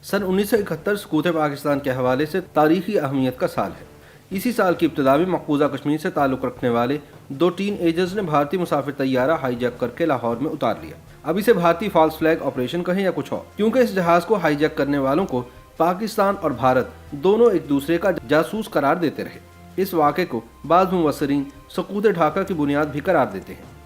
सन 1971 सकूत पाकिस्तान के हवाले से तारीखी अहमियत का साल है। इसी साल की इब्तिदा में मकबूजा कश्मीर से ताल्लुक़ रखने वाले दो टीन एजर्स ने भारतीय मुसाफिर तैयारा हाईजैक करके लाहौर में उतार लिया। अब इसे भारतीय फॉल्स फ्लैग ऑपरेशन कहें या कुछ और, क्योंकि इस जहाज को हाईजैक करने वालों को पाकिस्तान और भारत दोनों एक दूसरे का जासूस करार देते रहे। इस वाक़े को बाद मुबस्सिरीन सकूत ढाका की बुनियाद भी करार देते हैं।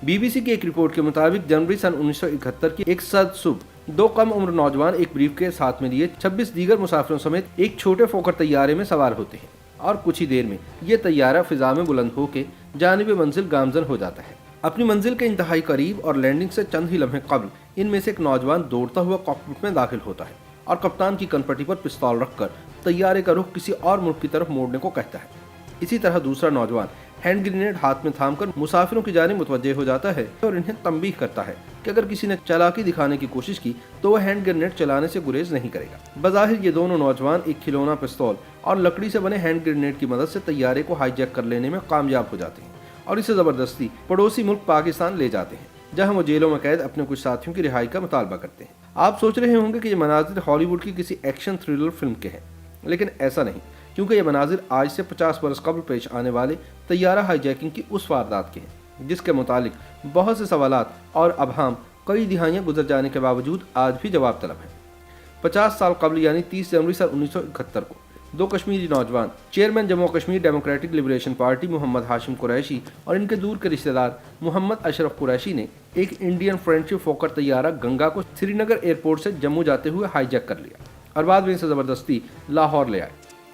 BBC की एक रिपोर्ट के मुताबिक जनवरी सन 1971 की एक सद सुबह दो कम उम्र नौजवान एक ब्रीफ के साथ में लिए 26 दीगर मुसाफिरों समेत एक छोटे फोकर तैयारे में सवार होते हैं और कुछ ही देर में ये तैयारा फिजा में बुलंद होकर जानिब मंजिल गामजन हो जाता है। अपनी मंजिल के इंतहाई करीब और लैंडिंग से चंद ही लम्हे कबल इनमें से एक नौजवान दौड़ता हुआ कॉकपिट में दाखिल होता है और कप्तान की कनपट्टी पर पिस्तौल रखकर तैयारे का रुख किसी और मुल्क की तरफ मोड़ने को कहता है। इसी तरह दूसरा नौजवान हैंड ग्रेनेड हाथ में थामकर मुसाफिरों की जानिब मुतवज्जे हो जाता है और इन्हें तंबीह करता है कि अगर किसी ने चालाकी दिखाने की कोशिश की तो वह हैंड ग्रेनेड चलाने से गुरेज नहीं करेगा। बज़ाहिर ये दोनों नौजवान एक खिलौना पिस्तौल और लकड़ी से बने हैंड ग्रेनेड की मदद से तैयारे को हाईजैक कर लेने में कामयाब हो जाते हैं और इसे जबरदस्ती पड़ोसी मुल्क पाकिस्तान ले जाते हैं, जहां वो जेलों में कैद अपने कुछ साथियों की रिहाई का मुतालबा करते हैं। आप सोच रहे होंगे कि ये मनाजिर हॉलीवुड की किसी एक्शन थ्रिलर फिल्म के हैं, लेकिन ऐसा नहीं, क्योंकि ये मनाजिर आज से 50 बरस कबल पेश आने वाले तैयारा हाईजैकिंग की उस वारदात के हैं जिसके मुतालिक बहुत से सवालात और अबहाम कई दिहाइयाँ गुजर जाने के बावजूद आज भी जवाब तलब हैं। 50 साल कबल यानी 30 जनवरी सन 1971 को दो कश्मीरी नौजवान chairman Jammu Kashmir democratic liberation party Mohammad Hashim Qureshi और इनके दूर के रिश्तेदार मोहम्मद अशरफ कुरैशी ने एक इंडियन फ्रेंडशिप फोकर तैयारा गंगा को श्रीनगर एयरपोर्ट से जम्मू जाते हुए हाईजैक कर लिया और बाद में इसे ज़बरदस्ती लाहौर ले आए।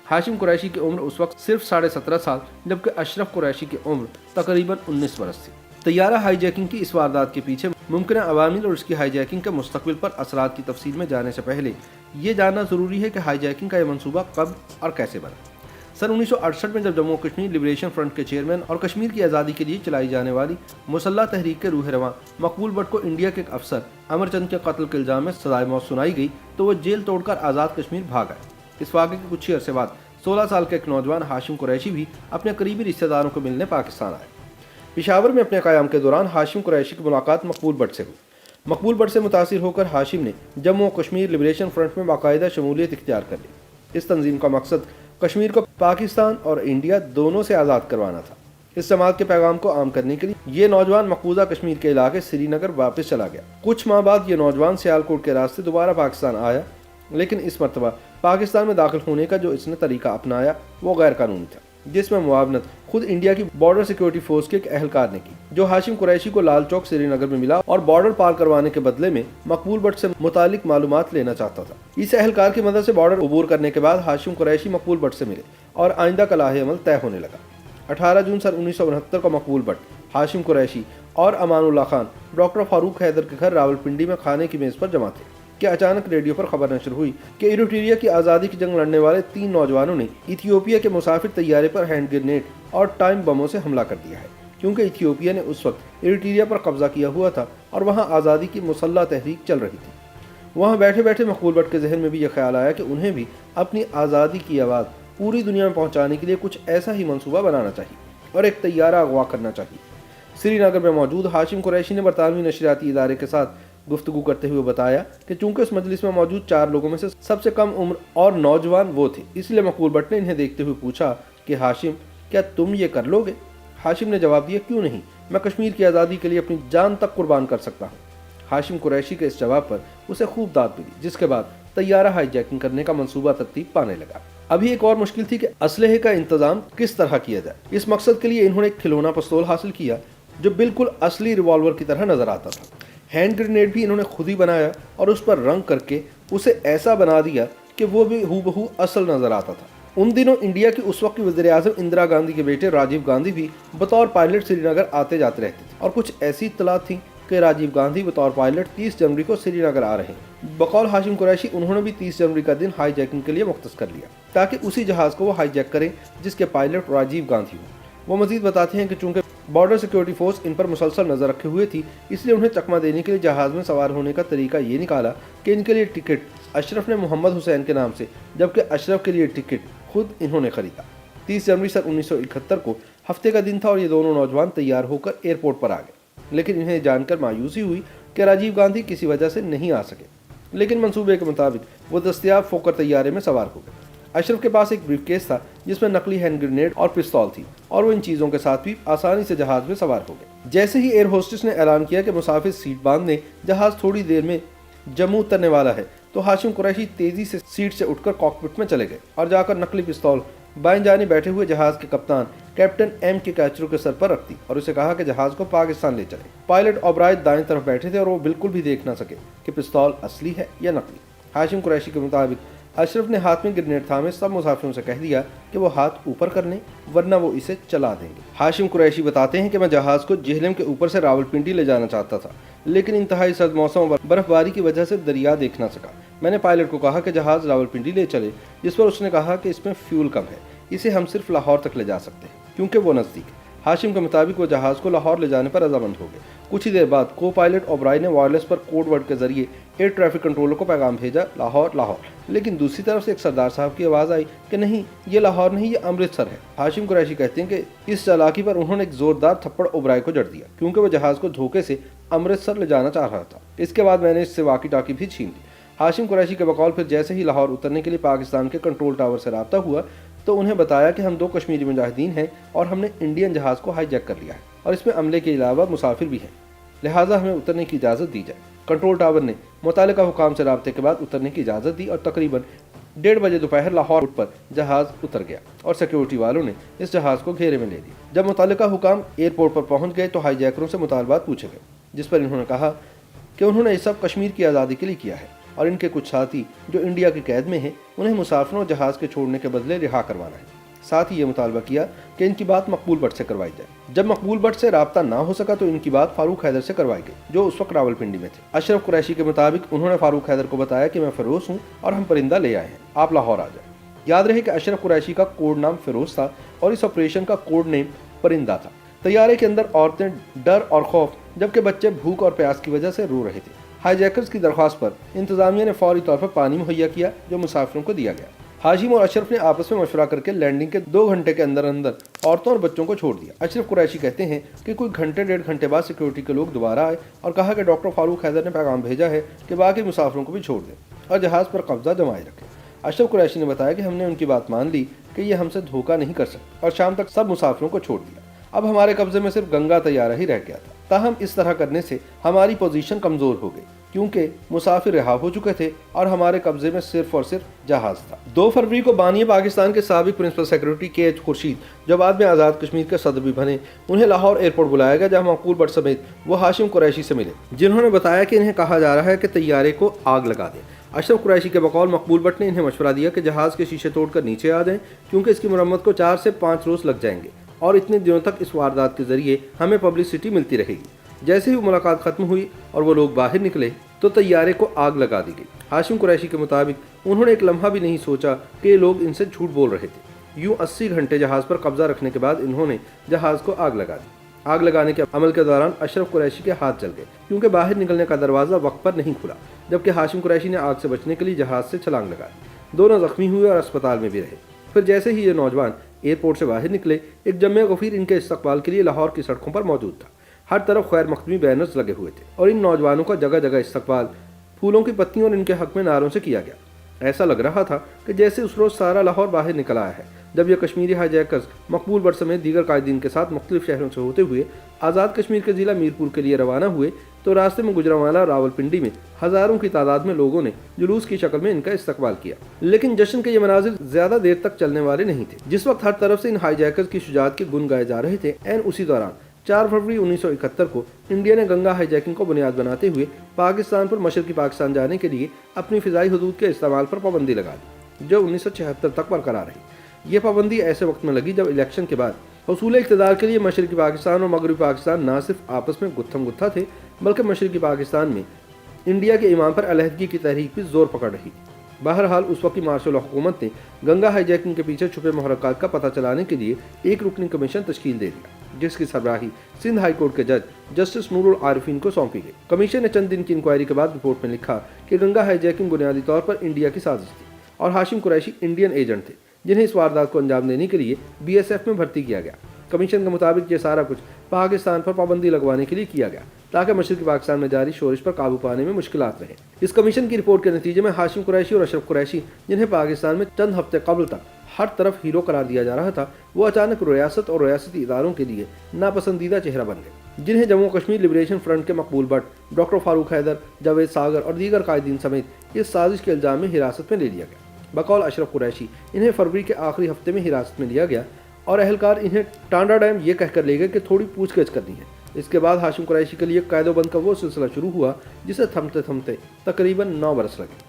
हाशिम कुरैशी की उम्र उस वक्त सिर्फ 17.5 साल जबकि अशरफ कुरैशी की उम्र तकरीबन 19 बरस थी। तैयारा हाईजैकिंग की इस वारदात के पीछे मुमकिन अवामिल और इसकी हाईजैकिंग के मुस्तकबिल पर असरात की तफसील में जाने से पहले ये जानना ज़रूरी है कि हाईजैकिंग का यह मनसूबा कब और कैसे बना। सन 1968 में जब जम्मू कश्मीर लिबरेशन फ्रंट के चेयरमैन और कश्मीर की आज़ादी के लिए चलाई जाने वाली मुसल्लह तहरीक के रूह रवां मकबूल भट्ट को इंडिया के एक अफसर अमरचंद के कत्ल के इल्ज़ाम में सजाए मौत सुनाई गई तो वह जेल तोड़कर आज़ाद कश्मीर भाग आए। इस वाक़े के कुछ ही अरसे बाद 16 साल के एक नौजवान हाशिम कुरैशी भी अपने करीबी रिश्तेदारों को मिलने पाकिस्तान आए। पेशावर में अपने क़याम के दौरान हाशिम कुरैशी की मुलाकात मकबूल भट्ट से हुई। मकबूल भट्ट से मुतासिर होकर हाशिम ने जम्मू कश्मीर लिबरेशन फ्रंट में बाकायदा शमूलियत इख्तियार कर ली। इस तंजीम का मकसद कश्मीर को पाकिस्तान और इंडिया दोनों से आज़ाद करवाना था। इस जमात के पैगाम को आम करने के लिए ये नौजवान मकबूजा कश्मीर के इलाके श्रीनगर वापस चला गया। कुछ माह बाद ये नौजवान सियालकोट के रास्ते दोबारा पाकिस्तान आया, लेकिन इस मरतबा पाकिस्तान में दाखिल होने का जो इसने तरीका अपनाया वो गैर कानूनी था, जिसमें मुआवनत खुद इंडिया की बॉर्डर सिक्योरिटी फोर्स के एक अहलकार ने की, जो हाशिम कुरैशी को लाल चौक श्रीनगर में मिला और बॉर्डर पार करवाने के बदले में मकबूल भट्ट से मुतालिक मालूमात लेना चाहता था। इस अहलकार की मदद से बॉर्डर अबूर करने के बाद हाशिम कुरैशी मकबूल भट्ट से मिले और आइंदा का लाहे अमल तय होने लगा। 18 जून सन 1969 को मकबूल भट्ट, हाशिम कुरैशी और अमानुल्लाह खान डॉक्टर फारूक हैदर के घर रावलपिंडी में खाने की मेज़ पर जमा थे कि अचानक रेडियो पर खबर नशर हुई कि इरिट्रिया की आज़ादी की जंग लड़ने वाले 3 नौजवानों ने इथियोपिया के मुसाफिर तैयारे पर हैंड ग्रेनेड और टाइम बमों से हमला कर दिया है, क्योंकि इथियोपिया ने उस वक्त इरिट्रिया पर कब्जा किया हुआ था और वहां आज़ादी की मुसल्लह तहरीक चल रही थी। वहां बैठे बैठे मकबूल भट्ट के जहन में भी यह ख्याल आया कि उन्हें भी अपनी आज़ादी की आवाज़ पूरी दुनिया में पहुँचाने के लिए कुछ ऐसा ही मनसूबा बनाना चाहिए और एक तैयारा अगवा करना चाहिए। श्रीनगर में मौजूद हाशिम कुरैशी ने बरतानवी नशरियाती इदारे के साथ गुफ्तगू करते हुए बताया कि चूंकि उस मजलिस में मौजूद 4 लोगों में से सबसे कम उम्र और नौजवान वो थे, इसलिए मकबूल भट्ट ने इन्हें देखते हुए पूछा कि हाशिम, क्या तुम ये कर लोगे? हाशिम ने जवाब दिया, क्यों नहीं, मैं कश्मीर की आज़ादी के लिए अपनी जान तक कुर्बान कर सकता हूँ। हाशिम कुरैशी के इस जवाब पर उसे खूब दाद मिली, जिसके बाद तैयारा हाईजैकिंग करने का मंसूबा तरतीब पाने लगा। अभी एक और मुश्किल थी कि असलहे का इंतजाम किस तरह किया जाए। इस मकसद के लिए इन्होंने एक खिलौना पिस्तौल हासिल किया जो बिल्कुल असली रिवॉल्वर की तरह नजर आता था। हैंड ग्रेनेड भी इन्होंने खुद ही बनाया और उस पर रंग करके उसे ऐसा बना दिया कि वो भी हूबहू असल नजर आता था। उन दिनों इंडिया की उस वक्त की वज़ीर आज़म इंदिरा गांधी के बेटे राजीव गांधी भी बतौर पायलट श्रीनगर आते जाते रहते थे और कुछ ऐसी इत्तलात थी कि राजीव गांधी बतौर पायलट 30 जनवरी को श्रीनगर आ रहे हैं। बकौल हाशिम कुरैशी उन्होंने भी 30 जनवरी का दिन हाईजैकिंग के लिए मुख्तस कर लिया ताकि उसी जहाज़ को वो हाईजैक करें जिसके पायलट राजीव गांधी हों। वो मजीद बताते हैं कि चूंकि बॉर्डर सिक्योरिटी फोर्स इन पर मुसलसल नजर रखे हुए थी, इसलिए उन्हें चकमा देने के लिए जहाज़ में सवार होने का तरीका ये निकाला कि इनके लिए टिकट अशरफ ने मोहम्मद हुसैन के नाम से, जबकि अशरफ के लिए टिकट खुद इन्होंने खरीदा। 30 जनवरी सन 1971 को हफ्ते का दिन था और ये दोनों नौजवान तैयार होकर एयरपोर्ट पर आ गए, लेकिन इन्हें जानकर मायूसी हुई कि राजीव गांधी किसी वजह से नहीं आ सके। लेकिन मंसूबे के मुताबिक वो दस्तयाब फोकर तैयारे में सवार हो गए। अशरफ के पास एक ब्रीफकेस था जिसमें नकली हैंड ग्रेनेड और पिस्तौल थी और वो इन चीज़ों के साथ भी आसानी से जहाज में सवार हो गए। जैसे ही एयर होस्टेस ने ऐलान किया कि मुसाफिर सीट बांध दें, जहाज थोड़ी देर में जम्मू उतरने वाला है, तो हाशिम कुरैशी तेजी से सीट से उठकर कॉकपिट में चले गए और जाकर नकली पिस्तौल बाएं जाने बैठे हुए जहाज के कप्तान कैप्टन एम के कैचरो के सर पर रख दी और उसे कहा कि जहाज को पाकिस्तान ले चले। पायलट ओबराय दाएं तरफ बैठे थे और वो बिल्कुल भी देख ना सके कि पिस्तौल असली है या नकली। हाशिम कुरैशी के मुताबिक अशरफ ने हाथ में ग्रेनेड थामे सब मुसाफिरों से कह दिया कि वो हाथ ऊपर कर लें वरना वो इसे चला देंगे। हाशिम कुरैशी बताते हैं कि मैं जहाज को जेहलम के ऊपर से रावलपिंडी ले जाना चाहता था, लेकिन इंतहाई सर्द मौसम और बर्फबारी की वजह से दरिया देख ना सका। मैंने पायलट को कहा कि जहाज रावलपिंडी ले चले, जिस पर उसने कहा कि इसमें फ्यूल कम है, इसे हम सिर्फ लाहौर तक ले जा सकते हैं क्योंकि वो नज़दीक है। हाशिम के मुताबिक वो जहाज को लाहौर ले जाने पर रजामंद हो गए। कुछ ही देर बाद को पायलट ओबराय ने वायरलेस पर कोड वर्ड के जरिए एयर ट्रैफिक कंट्रोलर को पैगाम भेजा, लाहौर लाहौर। लेकिन दूसरी तरफ से एक सरदार साहब की आवाज़ आई कि नहीं, ये लाहौर नहीं, ये अमृतसर है। हाशिम कुरैशी कहते हैं कि इस चालाकी पर उन्होंने एक जोरदार थप्पड़ ओबराय को जड़ दिया क्योंकि वो जहाज को धोखे से अमृतसर ले जाना चाह रहा था। इसके बाद मैंने इससे वाकी टाकी भी छीन ली। हाशिम कुरैशी के बकौल फिर जैसे ही लाहौर उतरने के लिए पाकिस्तान के कंट्रोल टावर से रब्ता हुआ तो उन्हें बताया कि हम 2 कश्मीरी मुजाहिदीन हैं और हमने इंडियन जहाज को हाईजैक कर लिया है और इसमें अमले के अलावा मुसाफिर भी हैं, लिहाजा हमें उतरने की इजाज़त दी जाए। कंट्रोल टावर ने मुतालिका हुकाम से रब्ते के बाद उतरने की इजाज़त दी और तकरीबन 1:30 बजे दोपहर लाहौर पर जहाज उतर गया और सिक्योरिटी वालों ने इस जहाज को घेरे में ले लिया। जब मुतालिका हुकाम एयरपोर्ट पर पहुंच गए तो हाईजैकरों से मुतालबात पूछे गए, जिस पर इन्होंने कहा कि उन्होंने ये सब कश्मीर की आज़ादी के लिए किया है और इनके कुछ साथी जो इंडिया की कैद में हैं उन्हें मुसाफिरों और जहाज के छोड़ने के बदले रिहा करवाना है। साथ ही ये मुतालबा किया कि इनकी बात मकबूल भट्ट से करवाई जाए। जब मकबूल भट्ट से रब्ता ना हो सका तो इनकी बात फारूक हैदर से करवाई गई जो उस वक्त रावलपिंडी में थे। अशरफ कुरैशी के मुताबिक उन्होंने फारूक हैदर को बताया कि मैं फिरोज हूँ और हम परिंदा ले आए हैं, आप लाहौर आ जाए। याद रहे कि अशरफ कुरैशी का कोड नाम फिरोज था और इस ऑपरेशन का कोड नेम परिंदा था। तैयारे के अंदर औरतें डर और खौफ जबकि बच्चे भूख और प्यास की वजह से रो रहे थे। हाईजैकर्स की दरख्वास्त पर इंतजामिया ने फौरी तौर पर पानी मुहैया किया जो मुसाफिरों को दिया गया। हाशिम और अशरफ ने आपस में मशवरा करके लैंडिंग के 2 घंटे के अंदर अंदर औरतों और बच्चों को छोड़ दिया। अशरफ कुरैशी कहते हैं कि कोई घंटे 1.5 घंटे बाद सिक्योरिटी के लोग दोबारा आए और कहा कि डॉक्टर फारूक हैदर ने पैगाम भेजा है कि बाकी मुसाफिरों को भी छोड़ दें और जहाज़ पर कब्जा जमाए रखें। अशरफ कुरैशी ने बताया कि हमने उनकी बात मान ली कि ये हमसे धोखा नहीं कर सकते और शाम तक सब मुसाफिरों को छोड़ दिया। अब हमारे कब्जे में सिर्फ गंगा तैयारा ही रह गया था। ताहम इस तरह करने से हमारी पोजीशन कमज़ोर हो गई क्योंकि मुसाफिर रिहा हो चुके थे और हमारे कब्जे में सिर्फ और सिर्फ जहाज था। 2 फरवरी को बानिया पाकिस्तान के साबिक प्रिंसिपल सेक्रेटरी KH खुर्शीद, जो बाद में आज़ाद कश्मीर के सदर भी बने, उन्हें लाहौर एयरपोर्ट बुलाया गया जहां मकबूल भट्ट समेत वो हाशिम कुरैशी से मिले, जिन्होंने बताया कि इन्हें कहा जा रहा है कि तैयारे को आग लगा दें। अशरफ कुरैशी के बकौल मकबूल भट्ट ने इन्हें मशवरा दिया कि जहाज़ के शीशे तोड़कर नीचे आ जाएं क्योंकि इसकी मरम्मत को 4 से 5 रोज़ लग जाएंगे और इतने दिनों तक इस वारदात के जरिए हमें पब्लिसिटी मिलती रहेगी। जैसे ही मुलाकात खत्म हुई और वो लोग बाहर निकले तो तैयारे को आग लगा दी गई। हाशिम कुरैशी के मुताबिक उन्होंने एक लम्हा भी नहीं सोचा कि ये लोग इनसे झूठ बोल रहे थे। यूं 80 घंटे जहाज़ पर कब्जा रखने के बाद इन्होंने जहाज़ को आग लगा दी। आग लगाने के अमल के दौरान अशरफ कुरैशी के हाथ जल गए क्योंकि बाहर निकलने का दरवाज़ा वक्त पर नहीं खुला, जबकि हाशिम कुरैशी ने आग से बचने के लिए जहाज़ से छलांग लगाई। दोनों जख्मी हुए और अस्पताल में भी रहे। फिर जैसे ही ये नौजवान एयरपोर्ट से बाहर निकले, एक जम्मे गफीर इनके इस्तकबाल के लिए लाहौर की सड़कों पर मौजूद था। हर तरफ खैर मकदमी बैनर्स लगे हुए थे और इन नौजवानों का जगह जगह इस्तकबाल फूलों की पत्तियों और इनके हक में नारों से किया गया। ऐसा लग रहा था कि जैसे उस रोज़ सारा लाहौर बाहर निकल आया है जब ये कश्मीरी हाईजैकर्स मकबूल भट्ट समेत दीगर कायदीन के साथ मुख्तलिफ शहरों से होते हुए आज़ाद कश्मीर के ज़िला मीरपुर के लिए रवाना हुए तो रास्ते में गुजरांवाला रावलपिंडी में हज़ारों की तादाद में लोगों ने जुलूस की शक्ल में इनका इस्तकबाल किया। लेकिन जश्न के ये मनाजिर ज़्यादा देर तक चलने वाले नहीं थे। जिस वक्त हर तरफ से इन हाईजैकर्स की शुजाअत के गुन गाए जा रहे थे, ऐन उसी दौरान 4 फरवरी 1971 को इंडिया ने गंगा हाईजैकिंग को बुनियाद बनाते हुए पाकिस्तान पर मशरकी पाकिस्तान जाने के लिए अपनी फ़िज़ाई हदूद के इस्तेमाल पर पाबंदी लगा दी, जो 1976 तक बरकरार रही। ये पाबंदी ऐसे वक्त में लगी जब इलेक्शन के बाद हसूल इक़्तिदार के लिए मशरकी पाकिस्तान और मगरबी पाकिस्तान न सिर्फ आपस में गुत्थम गुत्था थे, बल्कि मशरकी पाकिस्तान में इंडिया के इमाम पर अलहदगी की तहरीक भी जोर पकड़ रही। बहरहाल उस वक्त की मार्शल हुकूमत ने गंगा हाईजैकिंग के पीछे छुपे मुहर्रकात का पता चलाने के लिए एक रुकनी कमीशन तश्कील दे दिया, जिसकी सरबराही सिंध हाई कोर्ट के जज जस्टिस नूरुल आरिफीन को सौंपी गई। कमीशन ने चंद दिन की इंक्वायरी के बाद रिपोर्ट में लिखा कि गंगा हाईजैकिंग बुनियादी तौर पर इंडिया की साजिश थी और हाशिम कुरैशी इंडियन एजेंट थे जिन्हें इस वारदात को अंजाम देने के लिए BSF में भर्ती किया गया। कमीशन के मुताबिक ये सारा कुछ पाकिस्तान पर पाबंदी लगवाने के लिए किया गया ताकि मशरक़ी पाकिस्तान में जारी शोरिश पर काबू पाने में मुश्किलात रहे। इस कमीशन की रिपोर्ट के नतीजे में हाशिम कुरैशी और अशरफ कुरैशी, जिन्हें पाकिस्तान में चंद हफ्ते कबल तक हर तरफ हीरो करार दिया जा रहा था, वो अचानक रियासत और रियासती इदारों के लिए नापसंदीदा चेहरा बन गए, जिन्हें जम्मू कश्मीर लिबरेशन फ्रंट के मकबूल भट्ट, डॉक्टर फारूक हैदर, जावेद सागर और दीगर कायदीन समेत इस साजिश के इल्जाम में हिरासत में ले लिया गया। बकौल अशरफ कुरैशी, इन्हें फरवरी के आखिरी हफ्ते में हिरासत में लिया गया और अहलकार इन्हें टांडा डैम ये कहकर ले गए कि थोड़ी पूछगछ करनी है। इसके बाद हाशिम कुरैशी के लिए कैदोबंद का वो सिलसिला शुरू हुआ जिसे थमते थमते तकरीबन 9 बरस लगे।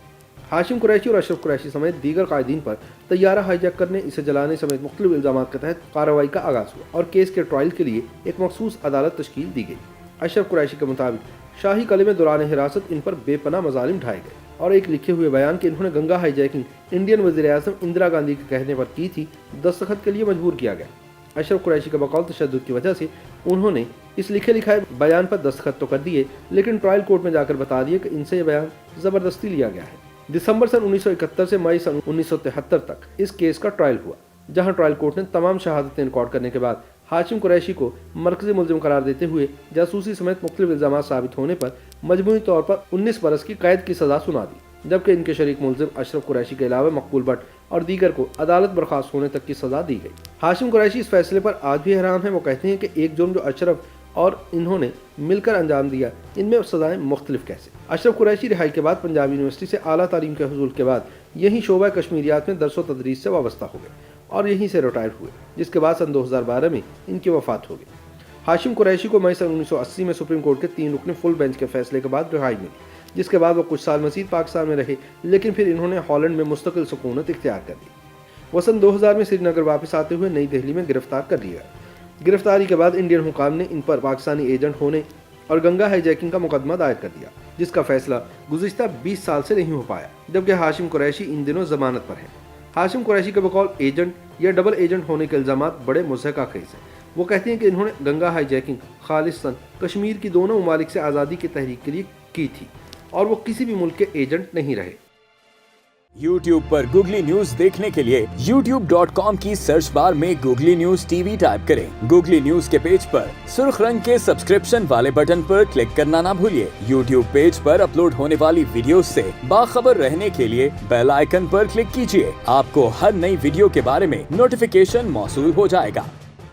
हाशिम कुरैशी और अशरफ कुरैशी समेत दीगर कायदीन पर तैयारा हाईजैक करने, इसे जलाने समेत मुख्तलिफ इल्जाम के तहत कार्रवाई का आगाज हुआ और केस के ट्रायल के लिए एक मखसूस अदालत तश्कील दी गई। अशरफ कुरैशी के मुताबिक शाही कले में दौरान हिरासत इन पर बेपनाह मजालिम ढाए गए और एक लिखे हुए बयान कि इन्होंने गंगा हाईजैकिंग इंडियन वज़ीर-ए-आज़म इंदिरा गांधी के कहने पर की थी, दस्तखत के लिए मजबूर किया गया। अशरफ कुरैशी के बकौल तशद्दुद की वजह से उन्होंने इस लिखे लिखाए बयान पर दस्तखत तो कर दिए, लेकिन ट्रायल कोर्ट में जाकर बता दिए कि इनसे यह बयान ज़बरदस्ती लिया गया है। दिसंबर सन 1971 से मई सन 1973 तक इस केस का ट्रायल हुआ, जहां ट्रायल कोर्ट ने तमाम शहादतें रिकॉर्ड करने के बाद हाशिम कुरैशी को मरकज़ी मुल्ज़िम करार देते हुए जासूसी समेत मुख्तलिफ इल्ज़ामात साबित होने पर मजमूई तौर पर 19 बरस की कैद की सज़ा सुना दी, जबकि इनके शरीक मुल्ज़िम अशरफ कुरैशी के अलावा मकबूल भट्ट और दीगर को अदालत बर्खास्त होने तक की सज़ा दी गई। हाशिम कुरैशी इस फैसले पर आज भी हैरान हैं। वो कहते हैं कि एक जुर्म जो अशरफ और इन्होंने मिलकर अंजाम दिया, इनमें सज़ाएं मुख्तलिफ कैसे। अशरफ कुरैशी रिहाई के बाद पंजाब यूनिवर्सिटी से आला तालीम के हुसूल के बाद यहीं शोबा कश्मीरियात में दरस व तदरीस से वाबस्ता हो गए और यहीं से रिटायर हुए, जिसके बाद सन 2012 में इनकी वफात हो गई। हाशिम कुरैशी को मई सन 1980 में सुप्रीम कोर्ट के 3 रुकनी फुल बेंच के फैसले के बाद रिहाई मिली, जिसके बाद वो कुछ साल मज़ीद पाकिस्तान में रहे, लेकिन फिर इन्होंने हॉलैंड में मुस्तकिल सुकूनत इख्तियार कर ली। वो सन 2000 में श्रीनगर वापस आते हुए नई दिल्ली में गिरफ्तार कर लिया। गिरफ्तारी के बाद इंडियन हुकाम ने इन पर पाकिस्तानी एजेंट होने और गंगा हाईजैकिंग का मुकदमा दायर कर दिया, जिसका फैसला गुज़िश्ता 20 साल से नहीं हो पाया, जबकि हाशिम कुरैशी इन दिनों जमानत पर है। हाशिम कुरैशी के बकौल एजेंट या डबल एजेंट होने के इल्ज़ाम बड़े मुज़हका खेज़ हैं। वो कहते हैं कि इन्होंने गंगा हाईजैकिंग खालिस्तान कश्मीर की दोनों ममालिक से आज़ादी की तहरीक के लिए की थी और वो किसी भी मुल्क के एजेंट नहीं रहे। YouTube पर गूगली न्यूज देखने के लिए youtube.com की सर्च बार में गूगली न्यूज टीवी टाइप करें। गूगली न्यूज के पेज पर सुर्ख रंग के सब्सक्रिप्शन वाले बटन पर क्लिक करना ना भूलिए। YouTube पेज पर अपलोड होने वाली वीडियोस से बाखबर रहने के लिए बेल आइकन पर क्लिक कीजिए। आपको हर नई वीडियो के बारे में नोटिफिकेशन मौसूल हो जाएगा।